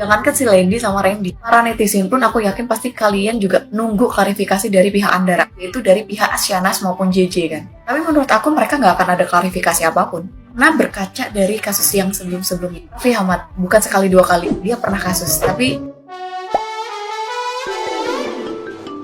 Jangankan si Lady sama Randy, para netizen pun aku yakin pasti kalian juga nunggu klarifikasi dari pihak Andara, yaitu dari pihak Syahnas maupun JJ kan. Tapi menurut aku mereka nggak akan ada klarifikasi apapun. Nah, berkaca dari kasus yang sebelum-sebelumnya, Raffi Ahmad bukan sekali dua kali dia pernah kasus, tapi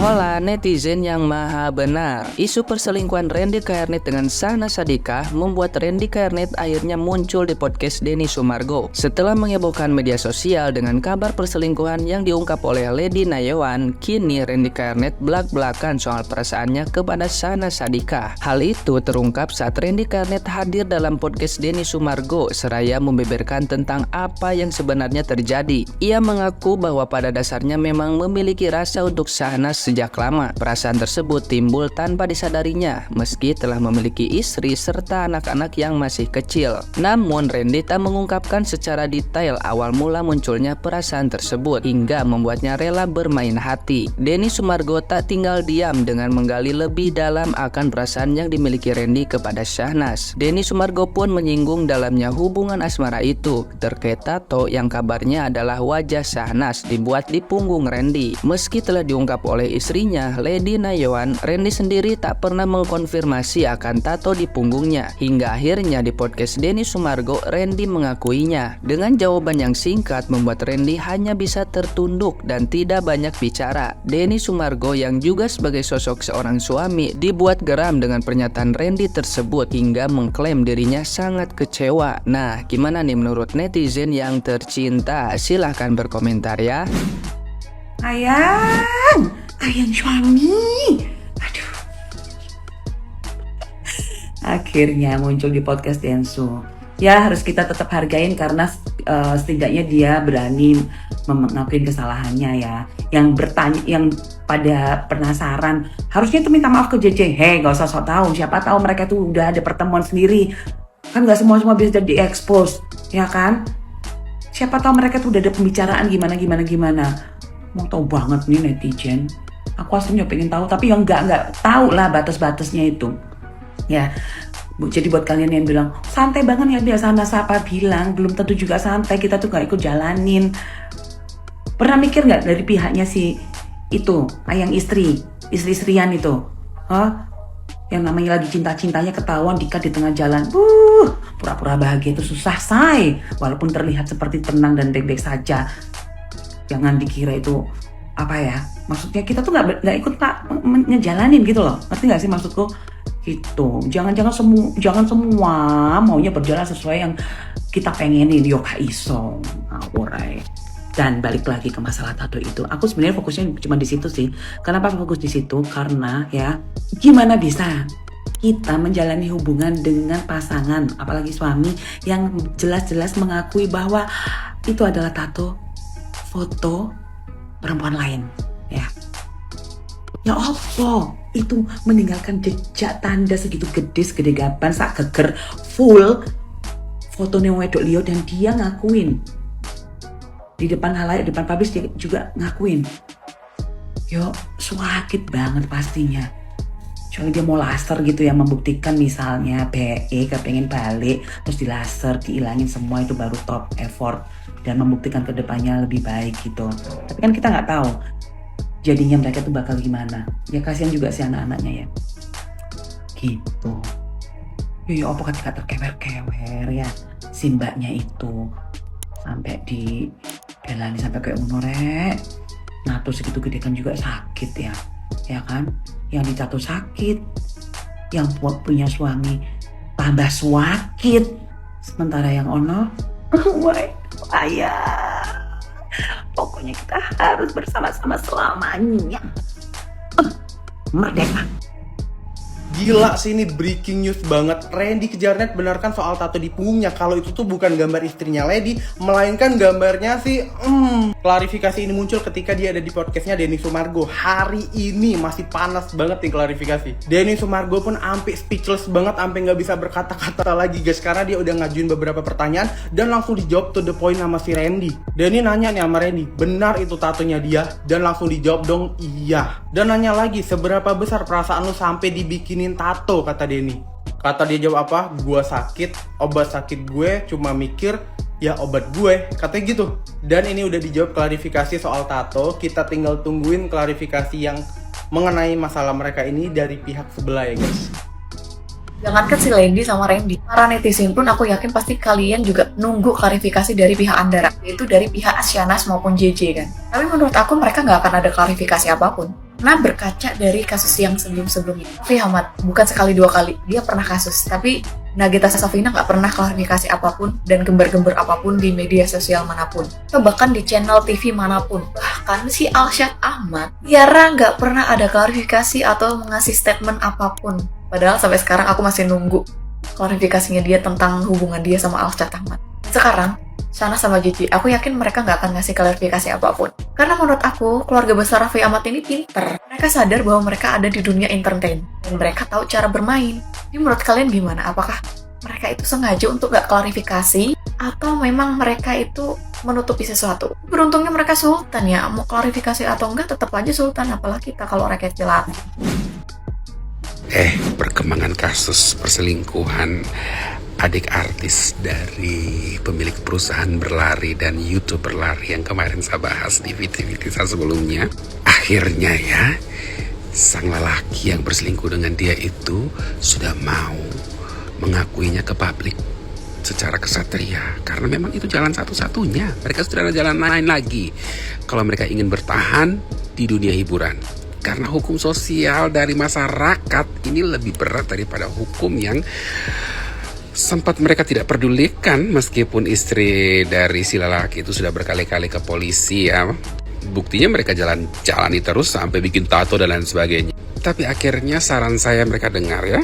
Hola netizen yang maha benar. Isu perselingkuhan Randy Kernit dengan Syahnas Sadiqah membuat Randy Kernit akhirnya muncul di podcast Denny Sumargo. Setelah mengebohkan media sosial dengan kabar perselingkuhan yang diungkap oleh Lady Nayawan, kini Randy Kernit belak-belakan soal perasaannya kepada Syahnas Sadiqah. Hal itu terungkap saat Randy Kernit hadir dalam podcast Denny Sumargo seraya membeberkan tentang apa yang sebenarnya terjadi. Ia mengaku bahwa pada dasarnya memang memiliki rasa untuk Syahnas sejak lama. Perasaan tersebut timbul tanpa disadarinya meski telah memiliki istri serta anak-anak yang masih kecil. Namun Randy tak mengungkapkan secara detail awal mula munculnya perasaan tersebut hingga membuatnya rela bermain hati. Denny Sumargo tak tinggal diam dengan menggali lebih dalam akan perasaan yang dimiliki Randy kepada Syahnas. Denny Sumargo pun menyinggung dalamnya hubungan asmara itu terkait tato yang kabarnya adalah wajah Syahnas dibuat di punggung Randy. Meski telah diungkap oleh istrinya Lady Nayawan, Randy sendiri tak pernah mengkonfirmasi akan tato di punggungnya. Hingga akhirnya di podcast Denny Sumargo, Randy mengakuinya. Dengan jawaban yang singkat membuat Randy hanya bisa tertunduk dan tidak banyak bicara. Denny Sumargo yang juga sebagai sosok seorang suami dibuat geram dengan pernyataan Randy tersebut hingga mengklaim dirinya sangat kecewa. Nah, gimana nih menurut netizen yang tercinta? Silahkan berkomentar ya. Ayang suami. Aduh. Akhirnya muncul di podcast Densu. Ya harus kita tetap hargain karena setidaknya dia berani mengakuin kesalahannya ya. Yang bertanya, yang pada penasaran, harusnya itu minta maaf ke JJ. Hei, gak usah sok tahu. Siapa tahu mereka tuh udah ada pertemuan sendiri. Kan gak semua bisa di-expose, ya kan? Siapa tahu mereka tuh udah ada pembicaraan gimana. Mau tahu banget nih netizen. Aku aslinya pengen tahu, tapi yang nggak tahu lah batas-batasnya itu. Ya, jadi buat kalian yang bilang santai banget ya biasa siapa bilang belum tentu juga santai, kita tuh nggak ikut jalanin. Pernah mikir nggak dari pihaknya si itu, ayang istri-istrian itu, yang namanya lagi cinta-cintanya ketahuan dikat di tengah jalan, pura-pura bahagia itu susah say, walaupun terlihat seperti tenang dan baik-baik saja. Jangan dikira itu apa ya, maksudnya kita tuh nggak ikut ngejalanin gitu loh, ngerti nggak sih maksudku? Gitu, jangan semua maunya berjalan sesuai yang kita pengenin, yo kak iso, alright. Dan balik lagi ke masalah tato itu, aku sebenarnya fokusnya cuma di situ sih. Kenapa fokus di situ? Karena ya, gimana bisa kita menjalani hubungan dengan pasangan, apalagi suami yang jelas-jelas mengakui bahwa itu adalah tato foto perempuan lain, ya. Ya Allah, itu meninggalkan jejak tanda segitu segede gaban, sak geger, full fotonya wedok liyo dan dia ngakuin. Di depan halayak, depan publis dia juga ngakuin. Yo, sakit banget pastinya. Soalnya dia mau laser gitu ya, membuktikan misalnya BE kepengen balik, terus di laser, dihilangin semua itu baru top effort. Dan membuktikan ke depannya lebih baik gitu. Tapi kan kita nggak tahu jadinya mereka tuh bakal gimana. Ya kasihan juga si anak-anaknya ya. Gitu. Ya apa ketika terkewer-kewer ya si mbaknya itu sampai dibelani sampai kayak rek. Nah terus segitu gede kan juga sakit ya. Ya kan? Yang dijatuh sakit, yang punya suami tambah sakit. Sementara yang ono, ayah, pokoknya kita harus bersama-sama selamanya. Merdeka. Gila sih, ini breaking news banget. Randy kejar net benarkan soal tato di punggungnya. Kalau itu tuh bukan gambar istrinya Lady, melainkan gambarnya sih. Klarifikasi ini muncul ketika dia ada di podcastnya Denny Sumargo. Hari ini masih panas banget nih klarifikasi. Denny Sumargo pun ampe speechless banget, ampe nggak bisa berkata-kata lagi guys, karena dia udah ngajuin beberapa pertanyaan dan langsung dijawab to the point sama si Randy. Denny nanya nih sama Randy, benar itu tatonya dia? Dan langsung dijawab dong iya. Dan nanya lagi, seberapa besar perasaan lu sampai dibikinin tato, kata Denny. Kata dia jawab apa? Gua sakit, obat sakit gue cuma mikir ya obat gue, katanya gitu. Dan ini udah dijawab klarifikasi soal tato, kita tinggal tungguin klarifikasi yang mengenai masalah mereka ini dari pihak sebelah ya guys. Jangankan si Lady sama Randy, para netizen pun aku yakin pasti kalian juga nunggu klarifikasi dari pihak Andara, yaitu dari pihak Asyanas maupun JJ kan. Tapi menurut aku mereka nggak akan ada klarifikasi apapun. Nah, berkaca dari kasus yang sebelum-sebelumnya, Raffi Ahmad bukan sekali dua kali, dia pernah kasus, tapi Nagita Slavina nggak pernah klarifikasi apapun dan gembar-gembar apapun di media sosial manapun. Atau bahkan di channel TV manapun. Bahkan si Alshad Ahmad, Tiara nggak pernah ada klarifikasi atau mengasih statement apapun. Padahal sampai sekarang aku masih nunggu klarifikasinya dia tentang hubungan dia sama Alshad Ahmad. Sekarang, Sana sama Gigi, aku yakin mereka nggak akan ngasih klarifikasi apapun. Karena menurut aku, keluarga besar Raffi Ahmad ini pinter. Mereka sadar bahwa mereka ada di dunia entertain. Dan mereka tahu cara bermain. Ini menurut kalian gimana? Apakah mereka itu sengaja untuk nggak klarifikasi? Atau memang mereka itu menutupi sesuatu? Beruntungnya mereka sultan ya. Mau klarifikasi atau enggak, tetap aja sultan. Apalagi kita kalau rakyat jelata. Perkembangan kasus perselingkuhan adik artis dari pemilik perusahaan berlari dan YouTube berlari yang kemarin saya bahas di video saya sebelumnya. Akhirnya ya, sang lelaki yang berselingkuh dengan dia itu sudah mau mengakuinya ke publik secara kesatria. Karena memang itu jalan satu-satunya. Mereka sudah ada jalan lain lagi kalau mereka ingin bertahan di dunia hiburan. Karena hukum sosial dari masyarakat ini lebih berat daripada hukum yang sempat mereka tidak pedulikan, meskipun istri dari si lelaki itu sudah berkali-kali ke polisi ya. Buktinya mereka jalani terus sampai bikin tato dan lain sebagainya. Tapi akhirnya saran saya mereka dengar ya.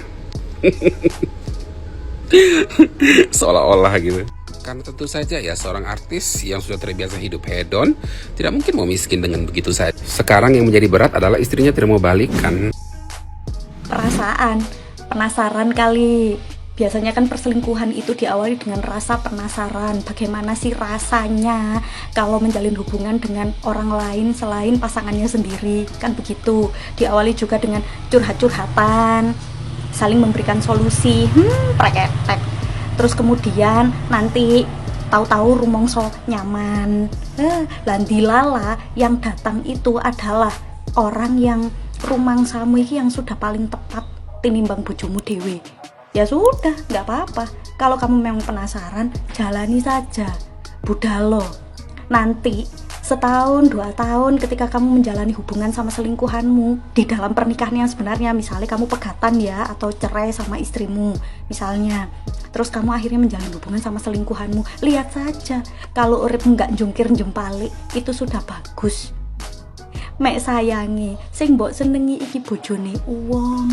Seolah-olah gitu. Karena tentu saja ya seorang artis yang sudah terbiasa hidup hedon tidak mungkin mau miskin dengan begitu saja. Sekarang yang menjadi berat adalah istrinya tidak mau balikan. Perasaan, penasaran kali. Biasanya kan perselingkuhan itu diawali dengan rasa penasaran. Bagaimana sih rasanya kalau menjalin hubungan dengan orang lain selain pasangannya sendiri. Kan begitu. Diawali juga dengan curhat-curhatan, saling memberikan solusi. Preketek. Terus kemudian nanti tahu-tahu rumongso nyaman. Landilala yang datang itu adalah orang yang rumangsamu iki yang sudah paling tepat tinimbang bojomu dewe. Ya sudah, nggak apa-apa. Kalau kamu memang penasaran, jalani saja. Budalo. Nanti setahun, 2 tahun ketika kamu menjalani hubungan sama selingkuhanmu di dalam pernikahan yang sebenarnya, misalnya kamu pegatan ya, atau cerai sama istrimu misalnya, terus kamu akhirnya menjalani hubungan sama selingkuhanmu, lihat saja kalau urip nggak jungkir jempalik itu sudah bagus. Mek sayangi sing mbok senengi iki bojone uwong.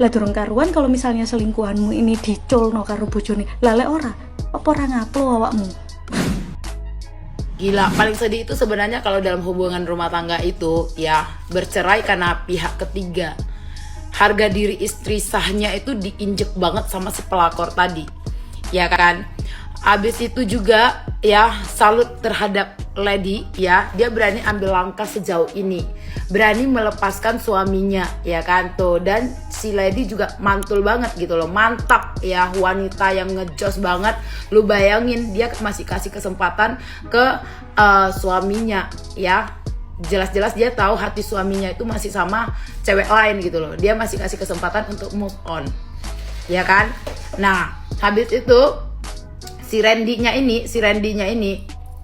Lah durung karuan kalau misalnya selingkuhanmu ini diculno karo bojone, lale ora apa ora ngaplo awakmu. Gila, paling sedih itu sebenarnya kalau dalam hubungan rumah tangga itu ya bercerai karena pihak ketiga. Harga diri istri sahnya itu diinjek banget sama si pelakor tadi. Ya kan? Abis itu juga ya salut terhadap Lady ya, dia berani ambil langkah sejauh ini, berani melepaskan suaminya ya kan tuh. Dan si Lady juga mantul banget gitu loh, mantap ya, wanita yang ngejos banget. Lu bayangin dia masih kasih kesempatan ke suaminya ya, jelas-jelas dia tahu hati suaminya itu masih sama cewek lain gitu loh, dia masih kasih kesempatan untuk move on ya kan. Nah habis itu si Randy-nya ini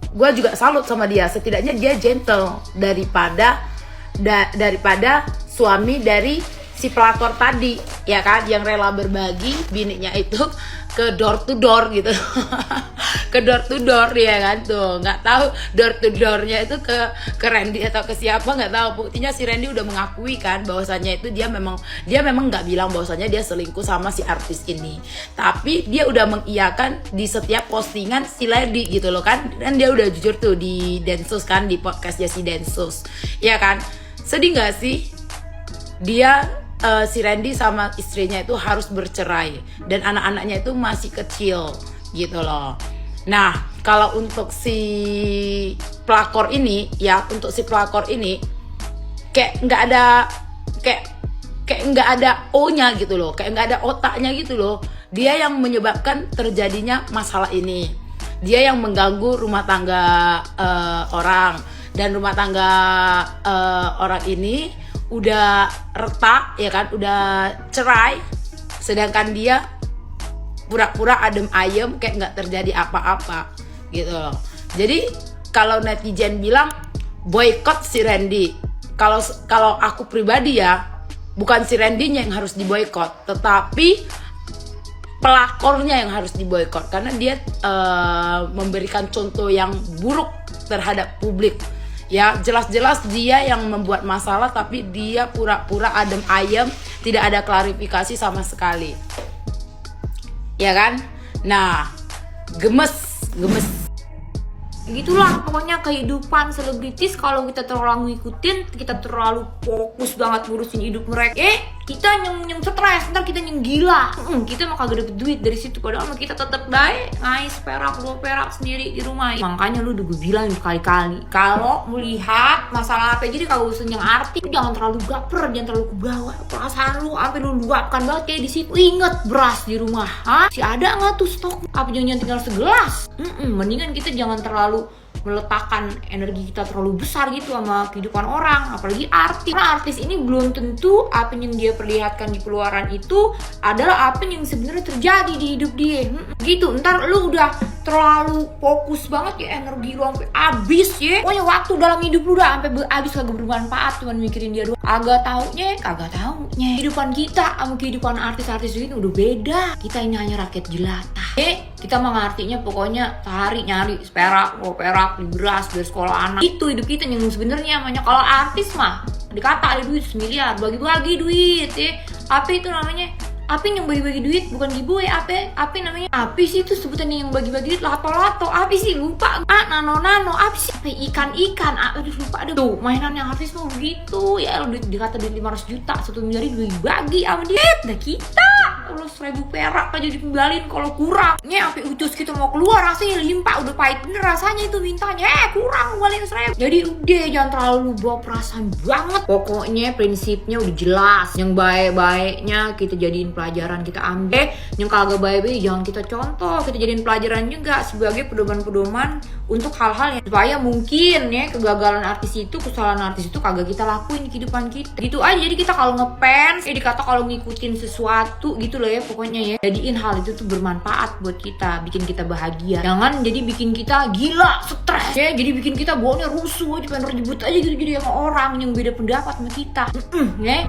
gue juga salut sama dia, setidaknya dia gentle daripada suami dari si pelakor tadi ya kan, yang rela berbagi bininya itu ke door to door gitu. Ke door to door ya kan tuh, nggak tahu door to doornya itu ke Randy atau ke siapa nggak tahu. Buktinya si Randy udah mengakui kan bahwasannya itu dia memang nggak bilang bahwasannya dia selingkuh sama si artis ini, tapi dia udah mengiyakan di setiap postingan si Lady gitu loh kan. Dan dia udah jujur tuh di Densus kan, di podcastnya si Densus ya kan. Sedih nggak sih dia si Randy sama istrinya itu harus bercerai dan anak-anaknya itu masih kecil gitu loh. Nah kalau untuk si pelakor ini kayak nggak ada O-nya gitu loh, kayak nggak ada otaknya gitu loh. Dia yang menyebabkan terjadinya masalah ini. dia yang mengganggu rumah tangga orang, dan rumah tangga orang ini udah retak ya kan, udah cerai, sedangkan dia pura-pura adem ayem kayak nggak terjadi apa-apa gitu loh. Jadi kalau netizen bilang boykot si Randy, kalau aku pribadi ya, bukan si Randy-nya yang harus diboykot, tetapi pelakornya yang harus diboykot, karena dia memberikan contoh yang buruk terhadap publik. Ya, jelas-jelas dia yang membuat masalah, tapi dia pura-pura adem ayem, tidak ada klarifikasi sama sekali. Ya kan? Nah, gemes. Gitulah pokoknya kehidupan selebritis. Kalau kita terlalu ngikutin, kita terlalu fokus banget ngurusin hidup mereka, kita yang stres, ntar kita yang gila. Kita mah kagak dapet duit dari situ, padahal kita tetap baik ngais perak 2 perak sendiri di rumah. Makanya lu udah gue bilang berkali-kali, kalau melihat masalah apa jadi kagak usah yang arti, jangan terlalu baper, jangan terlalu kebawa perasaan lu sampai lu luapkan banget kayak di situ. Ingat beras di rumah, si ada nggak tuh stok? Apa jangan tinggal segelas? Mendingan kita jangan terlalu meletakkan energi kita terlalu besar gitu sama kehidupan orang, apalagi artis. Karena artis ini belum tentu apa yang dia perlihatkan di keluaran itu adalah apa yang sebenarnya terjadi di hidup dia. Gitu, ntar lu udah terlalu fokus banget ya, energi lu sampai habis ya. Pokoknya waktu dalam hidup lu udah sampai habis, kagak bermanfaat, cuman mikirin dia doang. Kagak taunya. Kehidupan kita sama kehidupan artis-artis ini udah beda. Kita ini hanya rakyat jelata. Kita mah ngartinya pokoknya sehari nyari perak, beras dari sekolah anak. Itu hidup kita yang sebenarnya namanya. Kalau artis mah dikata ada duit semiliar, bagi-bagi duit ya. Apa itu namanya? Apa yang bagi-bagi duit, bukan giveaway. Apa namanya? Apa sih itu sebutannya yang bagi-bagi duit? Lato-lato. Apa sih? Lupa. Nano. Apa sih? Apa ikan. Aduh lupa. Tuh mainan yang artis mah begitu. Ya duit dikata duit 500 juta, 1 miliar dibagi sama dia. Nah kita 100.000 perak aja dikembalin kalau kurang. Sampai utus kita mau keluar rasanya limpah, udah pahit bener rasanya itu mintanya. Kurang kembaliin 1.000. Jadi udah jangan terlalu bawa perasaan banget. Pokoknya prinsipnya udah jelas. Yang baik-baiknya kita jadiin pelajaran, kita ambil. Yang kagak baik-baik jangan kita contoh, kita jadiin pelajaran juga sebagai pedoman-pedoman untuk hal-hal yang supaya mungkin ya kegagalan artis itu, kesalahan artis itu kagak kita lakuin di kehidupan kita. Gitu aja. Jadi kita kalau ngefans, dikata kalau ngikutin sesuatu gitu loh ya, pokoknya ya jadiin hal itu tuh bermanfaat buat kita, bikin kita bahagia. Jangan jadi bikin kita gila, stres ya, jadi bikin kita bawaannya rusuh aja, pengen ribut aja gitu jadi sama orang yang beda pendapat sama kita. Ya.